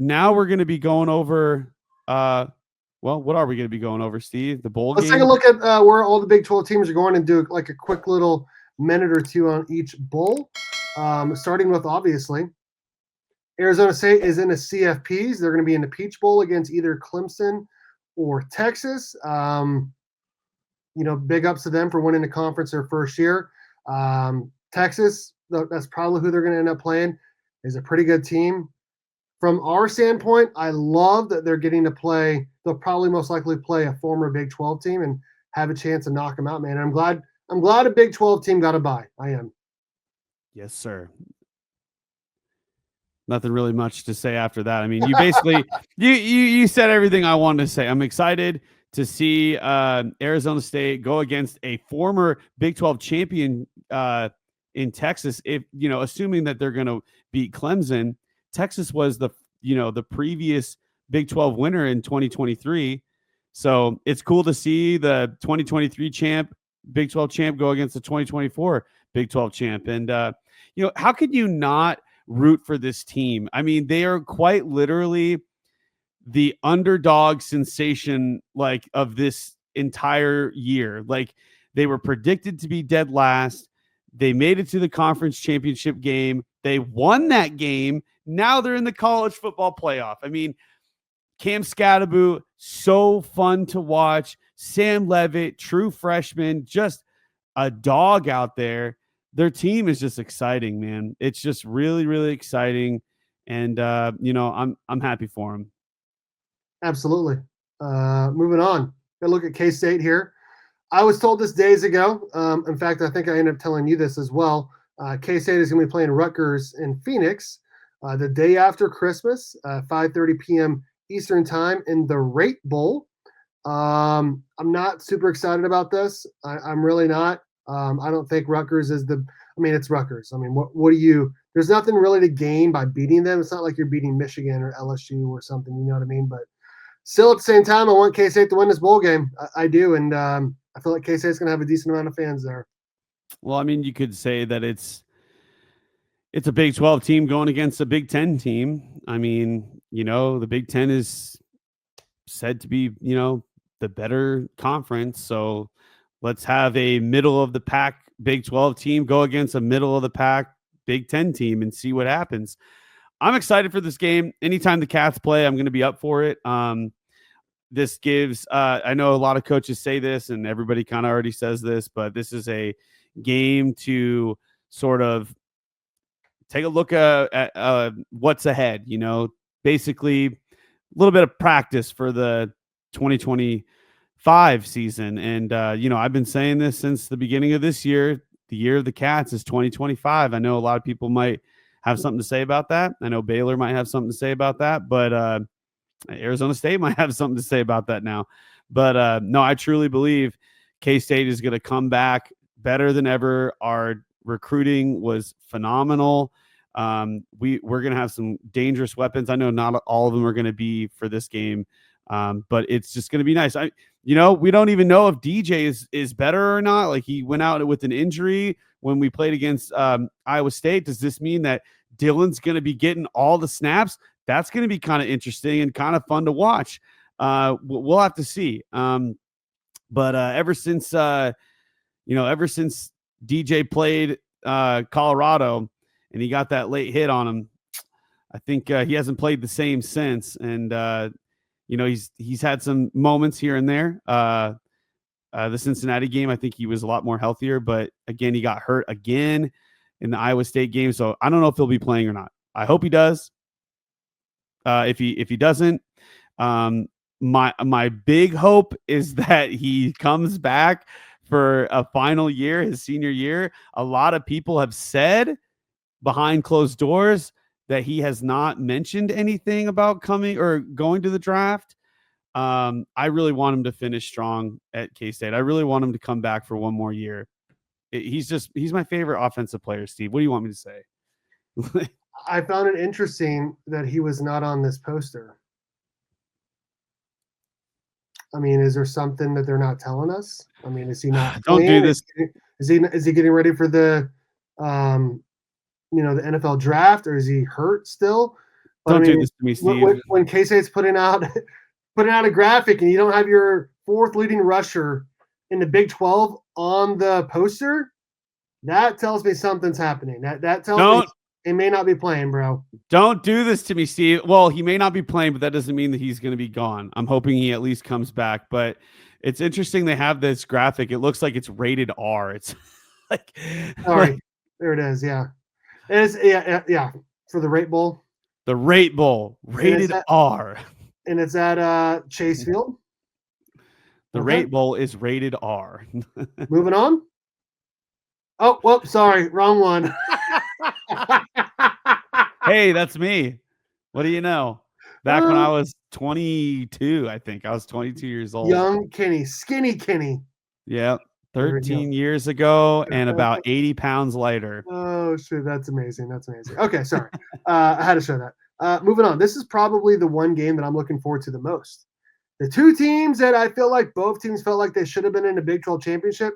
now we're going to be going over, what are we going to be going over, Steve? The bowl Let's game? take a look at where all the Big 12 teams are going and do like a quick little minute or two on each bowl. Starting with, obviously, Arizona State is in the CFPs. They're going to be in the Peach Bowl against either Clemson or Texas. Big ups to them for winning the conference their first year. Texas, that's probably who they're going to end up playing, is a pretty good team. From our standpoint, I love that they're getting to play. They'll probably most likely play a former Big 12 team and have a chance to knock them out, man. I'm glad a Big 12 team got a bye. I am. Yes, sir. Nothing really much to say after that. I mean, you basically you said everything I wanted to say. I'm excited to see Arizona State go against a former Big 12 champion in Texas. If assuming that they're going to beat Clemson. Texas was the previous Big 12 winner in 2023. So it's cool to see the 2023 champ, Big 12 champ, go against the 2024 Big 12 champ. And how could you not root for this team? I mean, they are quite literally the underdog sensation of this entire year. Like, they were predicted to be dead last. They made it to the conference championship game. They won that game. Now they're in the college football playoff. I mean, Cam Scatterboot, so fun to watch. Sam Levitt, true freshman, just a dog out there. Their team is just exciting, man. It's just really, really exciting. And, I'm happy for them. Absolutely. Moving on. Got to look at K-State here. I was told this days ago. In fact, I think I ended up telling you this as well. K-State is going to be playing Rutgers in Phoenix the day after Christmas, 5:30 p.m. Eastern time in the Rate Bowl. I'm not super excited about this. I'm really not. I don't think Rutgers is it's Rutgers. I mean, what do you – there's nothing really to gain by beating them. It's not like you're beating Michigan or LSU or something, you know what I mean? But still, at the same time, I want K-State to win this bowl game. I do, and I feel like K-State's going to have a decent amount of fans there. Well, I mean, you could say that it's a Big 12 team going against a Big 10 team. I mean, the Big 10 is said to be, the better conference. So let's have a middle of the pack Big 12 team go against a middle of the pack Big 10 team and see what happens. I'm excited for this game. Anytime the Cats play, I'm going to be up for it. This gives, I know a lot of coaches say this and everybody kind of already says this, but this is a game to sort of take a look at what's ahead, basically a little bit of practice for the 2025 season. And, I've been saying this since the beginning of this year. The year of the Cats is 2025. I know a lot of people might have something to say about that. I know Baylor might have something to say about that, but Arizona State might have something to say about that now. But no, I truly believe K-State is going to come back better than ever. Our recruiting was phenomenal. We're going to have some dangerous weapons. I know not all of them are going to be for this game, but it's just going to be nice. We don't even know if DJ is better or not. Like, he went out with an injury when we played against Iowa State. Does this mean that Dylan's going to be getting all the snaps? That's going to be kind of interesting and kind of fun to watch. We'll have to see. But ever since DJ played Colorado and he got that late hit on him, I think he hasn't played the same since. And he's had some moments here and there. The Cincinnati game, I think he was a lot more healthier, but again, he got hurt again in the Iowa State game. So I don't know if he'll be playing or not. I hope he does. If he doesn't, my big hope is that he comes back for a final year, his senior year. A lot of people have said behind closed doors that he has not mentioned anything about coming or going to the draft. I really want him to finish strong at K-State. I really want him to come back for one more year. He's my favorite offensive player, Steve. What do you want me to say? I found it interesting that he was not on this poster. I mean, is there something that they're not telling us? I mean, is he not Don't do this. Is he getting ready for the the NFL draft, or is he hurt still? But I Don't do mean, this to me, Steve. when K-State's putting out putting out a graphic and you don't have your fourth leading rusher in the Big 12 on the poster, that tells me something's happening. That tells me Don't he may not be playing, bro. don't do this to me, Steve. Well, he may not be playing, but that doesn't mean that he's going to be gone. I'm hoping he at least comes back. But it's interesting they have this graphic. It looks like it's rated R. It's like, Sorry, there it is. Yeah, it's yeah for the Rate Bowl, the Rate Bowl rated R. and it's at Chase Field. The Okay. Rate Bowl is rated R. Moving on. Oh, well, sorry, wrong one. Hey, that's me. What do you know? Back when I was 22, I think. I was 22 years old. Young Kenny, skinny Kenny. Yeah, 13 years ago and about 80 pounds lighter. Oh, shit, that's amazing. That's amazing. Okay, sorry. I had to show that. Moving on. This is probably the one game that I'm looking forward to the most. The two teams that I feel like both teams felt like they should have been in the Big 12 championship.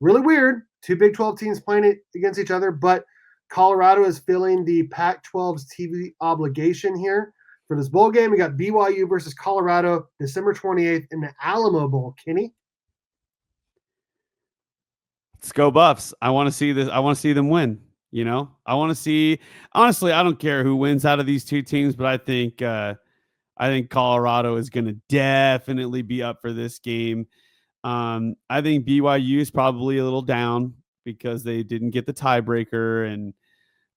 Really weird. Two Big 12 teams playing against each other, but Colorado is filling the Pac-12's TV obligation here. For this bowl game, we got BYU versus Colorado, December 28th in the Alamo Bowl. Kenny? Let's go Buffs. I want to see this. I want to see them win. You know, I want to see, honestly, I don't care who wins out of these two teams, but I think Colorado is going to definitely be up for this game. I think BYU is probably a little down because they didn't get the tiebreaker, and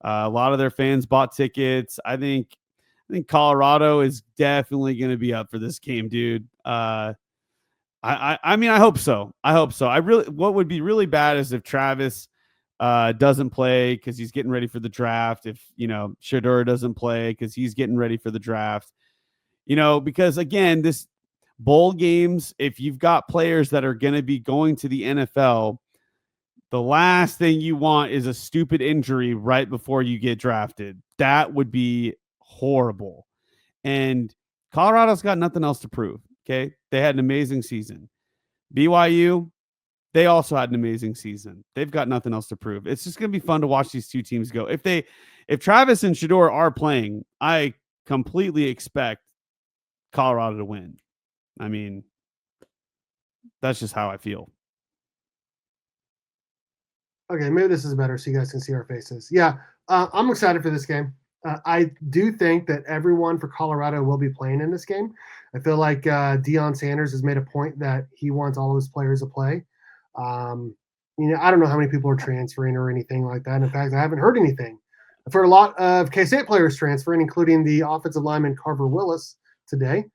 a lot of their fans bought tickets. I think Colorado is definitely going to be up for this game, dude. I mean, I hope so. What would be really bad is if Travis doesn't play because he's getting ready for the draft. If, Shedeur doesn't play because he's getting ready for the draft, because again, this bowl games, if you've got players that are going to be going to the NFL, the last thing you want is a stupid injury right before you get drafted. That would be horrible. And Colorado's got nothing else to prove. Okay. They had an amazing season. BYU, they also had an amazing season. They've got nothing else to prove. It's just going to be fun to watch these two teams go. If Travis and Shedeur are playing, I completely expect Colorado to win. I mean, that's just how I feel. Okay, maybe this is better so you guys can see our faces. Yeah, I'm excited for this game. I do think that everyone for Colorado will be playing in this game. I feel like Deion Sanders has made a point that he wants all of his players to play. I don't know how many people are transferring or anything like that. In fact, I haven't heard anything. I've heard a lot of K-State players transferring, including the offensive lineman Carver Willis today.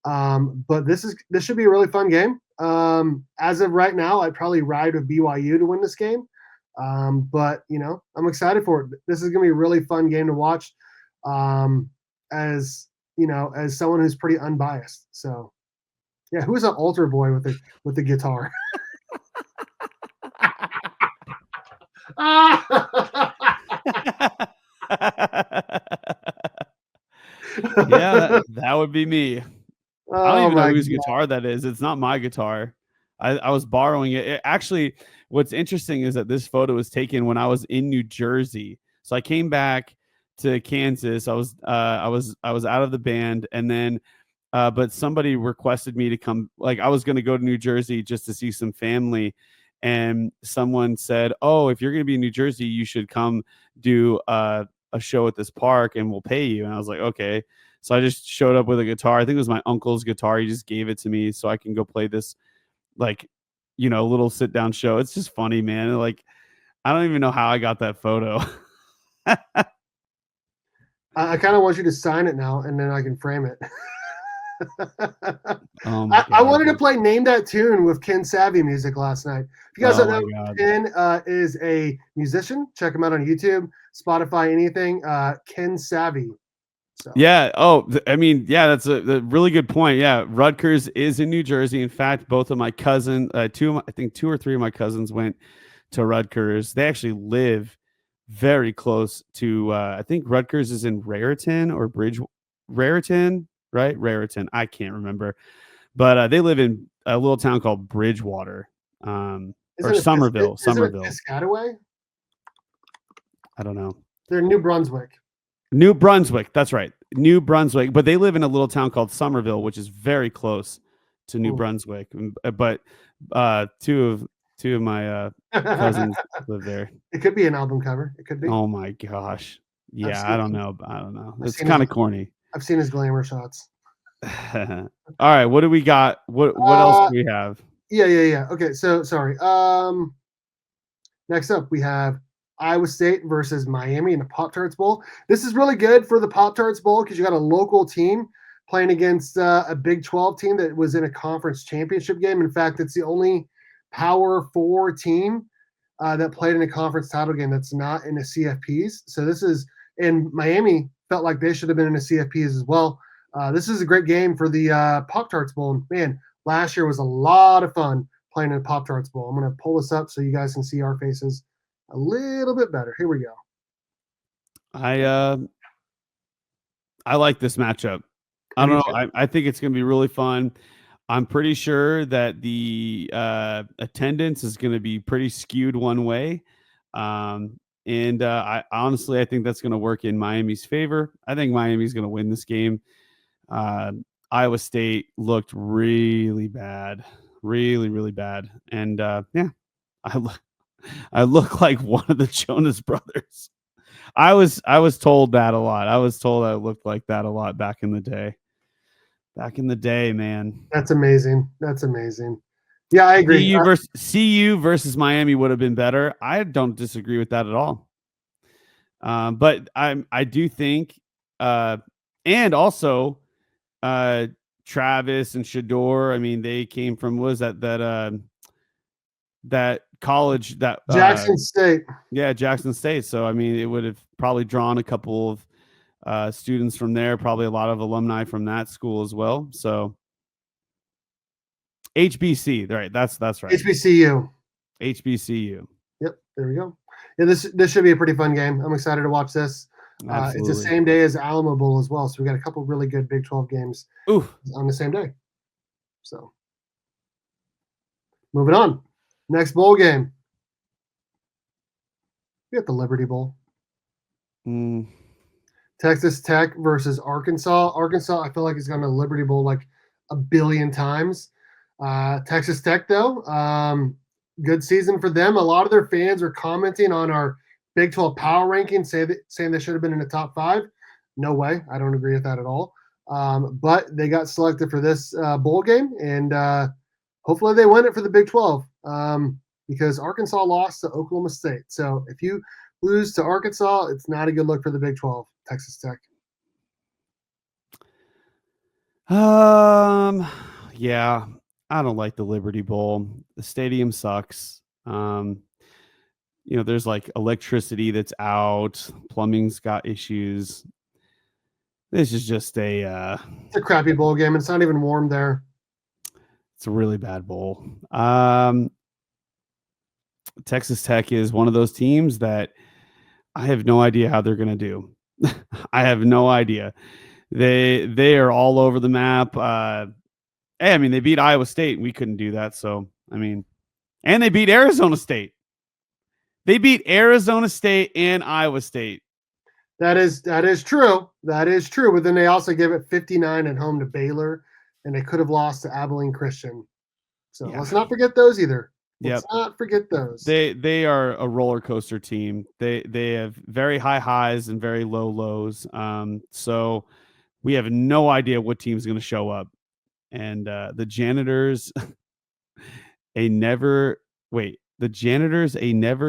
But this should be a really fun game. As of right now, I'd probably ride with BYU to win this game. But I'm excited for it. This is gonna be a really fun game to watch. As someone who's pretty unbiased. So yeah, who's an altar boy with the guitar? Yeah, that would be me. I don't even know whose God. guitar that is. It's not my guitar. I was borrowing it. Actually, what's interesting is that this photo was taken when I was in New Jersey. So I came back to Kansas. I was out of the band, and then but somebody requested me to come. Like, I was going to go to New Jersey just to see some family, and someone said, "Oh, if you're going to be in New Jersey, you should come do a show at this park, and we'll pay you." And I was like, "Okay." So I just showed up with a guitar. I think it was my uncle's guitar. He just gave it to me so I can go play this, little sit down show. It's just funny, man. Like, I don't even know how I got that photo. I kind of want you to sign it now, and then I can frame it. I wanted to play Name That Tune with Ken Savvy music last night. If you guys don't know, Ken is a musician. Check him out on YouTube, Spotify, anything. Ken Savvy. So. Yeah. Oh, I mean, yeah, that's a really good point. Yeah. Rutgers is in New Jersey. In fact, both of my cousins, two or three of my cousins went to Rutgers. They actually live very close to, I think Rutgers is in Raritan or Raritan, right? Raritan. I can't remember, but they live in a little town called Bridgewater, or Somerville. Somerville. Piscataway? I don't know. They're New Brunswick. New Brunswick. That's right. New Brunswick, but they live in a little town called Somerville, which is very close to New Ooh. Brunswick. But two of my cousins live there. It could be an album cover. It could be. Oh my gosh. I've Yeah, seen I don't know. I don't know. I've It's seen his kind of corny. I've seen his glamour shots. All right, what do we got? What else Uh, do we have? yeah. Okay, so sorry. Next up we have Iowa State versus Miami in the Pop Tarts Bowl. This is really good for the Pop Tarts Bowl because you got a local team playing against a Big 12 team that was in a conference championship game. In fact, it's the only Power 4 team that played in a conference title game that's not in the CFPs. So this is, and Miami felt like they should have been in the CFPs as well. This is a great game for the Pop Tarts Bowl. And man, last year was a lot of fun playing in the Pop Tarts Bowl. I'm going to pull this up so you guys can see our faces a little bit better. Here we go. I like this matchup. I don't know. I think it's going to be really fun. I'm pretty sure that the attendance is going to be pretty skewed one way. And I honestly, I think that's going to work in Miami's favor. I think Miami's going to win this game. Iowa State looked really bad, really bad. And yeah, I look like one of the Jonas Brothers. I was told that a lot. I was told I looked like that a lot back in the day. Back in the day, man. That's amazing. That's amazing. Yeah, I agree. CU versus Miami would have been better. I don't disagree with that at all. But I do think, and also, Travis and Shador. I mean, they came from what was that college that Jackson State. Yeah, Jackson State. So I mean, it would have probably drawn a couple of students from there. Probably a lot of alumni from that school as well. So HBC, right? That's right. HBCU. HBCU. Yep, there we go. Yeah, this should be a pretty fun game. I'm excited to watch this. It's the same day as Alamo Bowl as well, so we got a couple really good Big 12 games on the same day. So, moving on. Next bowl game. We got the Liberty Bowl. Texas Tech versus Arkansas. Arkansas, I feel like, has gone to Liberty Bowl like a billion times. Texas Tech, though, good season for them. A lot of their fans are commenting on our Big 12 power ranking, saying they should have been in the top 5. No way. I don't agree with that at all. But they got selected for this bowl game, and hopefully they win it for the Big 12 because Arkansas lost to Oklahoma State. So if you lose to Arkansas, it's not a good look for the Big 12, Texas Tech. Yeah, I don't like the Liberty Bowl. The stadium sucks. There's like electricity that's out, plumbing's got issues. This is just it's a crappy bowl game. It's not even warm there. It's a really bad bowl. Texas Tech is one of those teams that I have no idea how they're going to do. I have no idea. They are all over the map. Hey, I mean, they beat Iowa State. We couldn't do that. So, I mean, and they beat Arizona State. They beat Arizona State and Iowa State. That is true. That is true. But then they also gave it 59 at home to Baylor, and they could have lost to Abilene Christian. So let's not forget those either. Let's not forget those. They are a roller coaster team. They have very high highs and very low lows. So we have no idea what team's going to show up. And the janitors, they never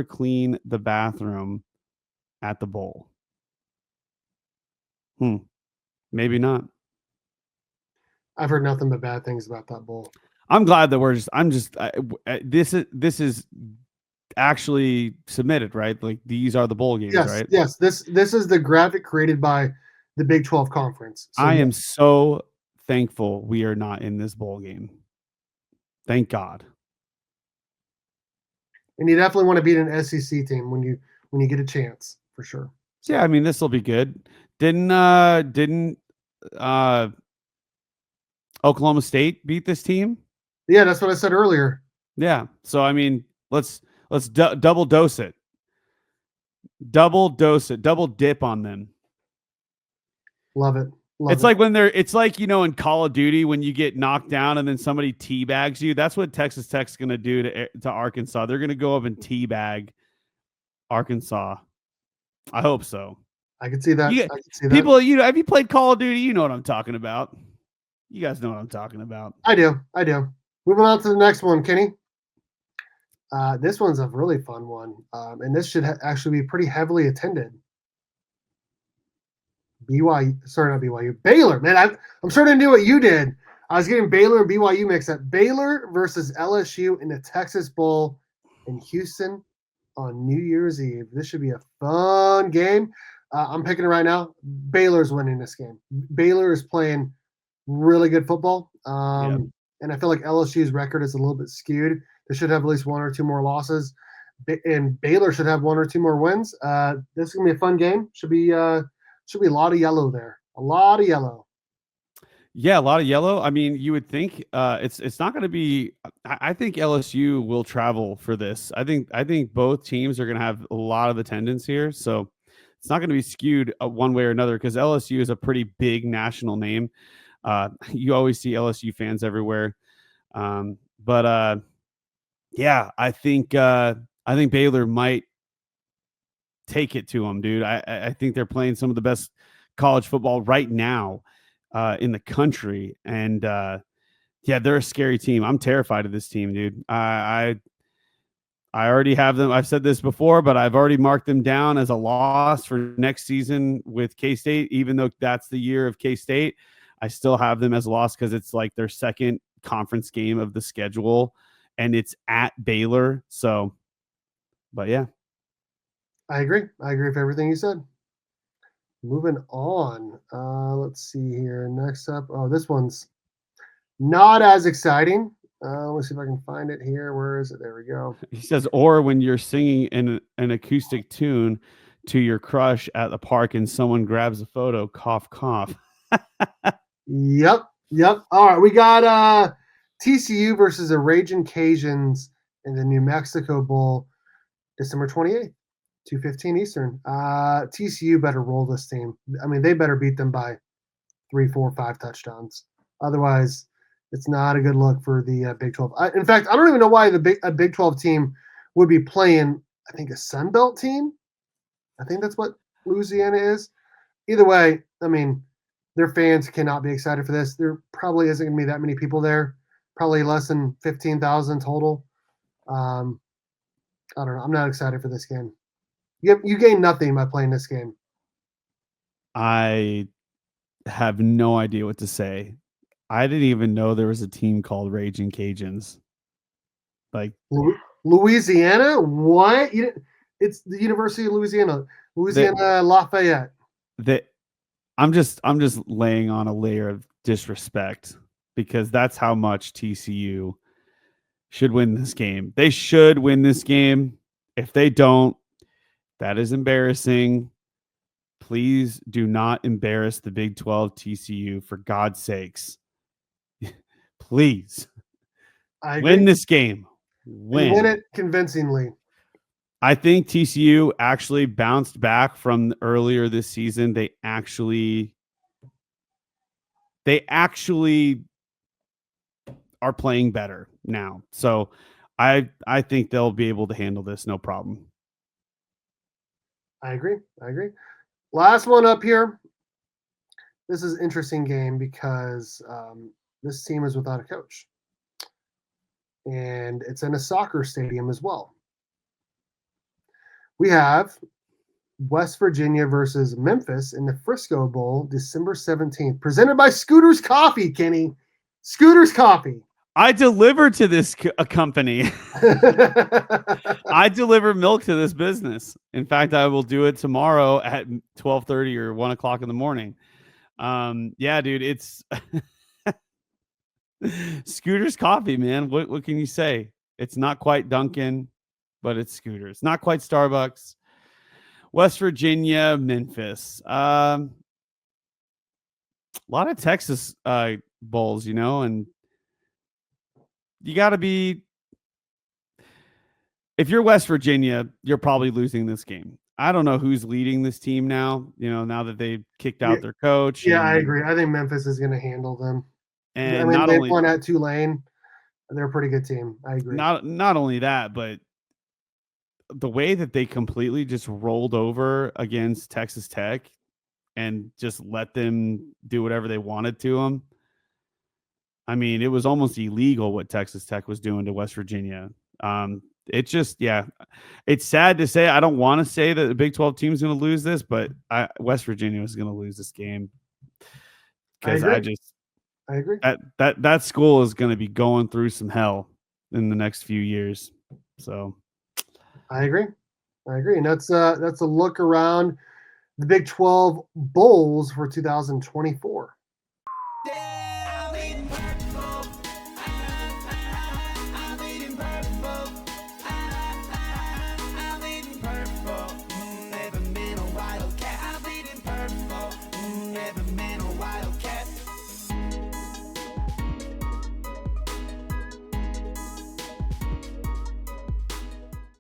clean the bathroom at the bowl. Maybe not. I've heard nothing but bad things about that bowl. I'm glad that this is actually submitted, right? Like these are the bowl games, right? Yes. This is the graphic created by the Big 12 Conference. So I am so thankful we are not in this bowl game. Thank God. And you definitely want to beat an SEC team when you get a chance, for sure. So. Yeah, I mean, this will be good. Didn't Oklahoma State beat this team? Yeah, that's what I said earlier. Yeah. So I mean, let's double dose it. Double dip on them. Love it. Love It's it. like it's like, in Call of Duty when you get knocked down and then somebody teabags you. That's what Texas Tech's going to do to Arkansas. They're going to go up and teabag Arkansas. I hope so. I can see that. You I can see that. people, have you played Call of Duty? You know what I'm talking about. You guys know what I'm talking about. I do. I do. Moving on to the next one, Kenny. This one's a really fun one, and this should actually be pretty heavily attended. Sorry, not BYU, Baylor. Man, I'm starting to do what you did. I was getting Baylor and BYU mixed up. Baylor versus LSU in the Texas Bowl in Houston on New Year's Eve. This should be a fun game. I'm picking it right now. Baylor's winning this game. Baylor is playing really good football, and I feel like LSU's record is a little bit skewed. They should have at least one or two more losses, and Baylor should have one or two more wins. This is gonna be a fun game. Should be a lot of yellow there. A lot of yellow. Yeah, a lot of yellow. I mean, you would think it's not going to be. I think LSU will travel for this. I think both teams are going to have a lot of attendance here, so it's not going to be skewed one way or another because LSU is a pretty big national name. You always see LSU fans everywhere, but yeah, I think Baylor might take it to them, dude. I think they're playing some of the best college football right now in the country, and yeah, they're a scary team. I'm terrified of this team, dude. I already have them. I've said this before, but I've already marked them down as a loss for next season with K-State. Even though that's the year of K-State, I still have them as a loss because it's like their second conference game of the schedule, and it's at Baylor. So, but yeah. I agree. I agree with everything you said. Moving on. Let's see here. Next up. Oh, this one's not as exciting. Let's see if I can find it here. Where is it? There we go. He says, or when you're singing an acoustic tune to your crush at the park and someone grabs a photo, cough, cough. Yep. All right. We got TCU versus the Raging Cajuns in the New Mexico Bowl, December 28th. 2:15 Eastern. TCU better roll this team. I mean, they better beat them by 3, 4, 5 touchdowns. Otherwise, it's not a good look for the Big 12. In fact, I don't even know why a Big 12 team would be playing, I think, a Sun Belt team. I think that's what Louisiana is. Either way, I mean, their fans cannot be excited for this. There probably isn't going to be that many people there. Probably less than 15,000 total. I don't know. I'm not excited for this game. You gain nothing by playing this game. I have no idea what to say. I didn't even know there was a team called Raging Cajuns. Like Louisiana? What? It's the University of Louisiana. Lafayette. I'm just laying on a layer of disrespect because that's how much TCU should win this game. They should win this game. If they don't, that is embarrassing. Please do not embarrass the Big 12 TCU for God's sakes. Please win this game. Win it convincingly. I think TCU actually bounced back from earlier this season. They actually are playing better now. So I think they'll be able to handle this no problem. I agree. Last one up here. This is an interesting game because this team is without a coach. And it's in a soccer stadium as well. We have West Virginia versus Memphis in the Frisco Bowl, December 17th, presented by Scooter's Coffee, Kenny. Scooter's Coffee. I deliver to this company. I deliver milk to this business. In fact, I will do it tomorrow at 12:30 or 1 o'clock in the morning. Yeah, dude, it's Scooter's Coffee, man. What can you say? It's not quite Dunkin', but it's Scooter's. Not quite Starbucks. West Virginia, Memphis. A lot of Texas bowls, and you got to be. If you're West Virginia, you're probably losing this game. I don't know who's leading this team now. Now that they kicked Yeah, out their coach, yeah, I and agree. I think Memphis is going to handle them. I mean, not they only won at Tulane. They're a pretty good team. I agree. not only that, but the way that they completely just rolled over against Texas Tech and just let them do whatever they wanted to them. I mean, it was almost illegal what Texas Tech was doing to West Virginia. It's just, yeah, it's sad to say. I don't want to say that the Big 12 team is going to lose this, but West Virginia is going to lose this game I because agree. I agree. that school is going to be going through some hell in the next few years. So I agree. I agree. And that's a look around the Big 12 bowls for 2024.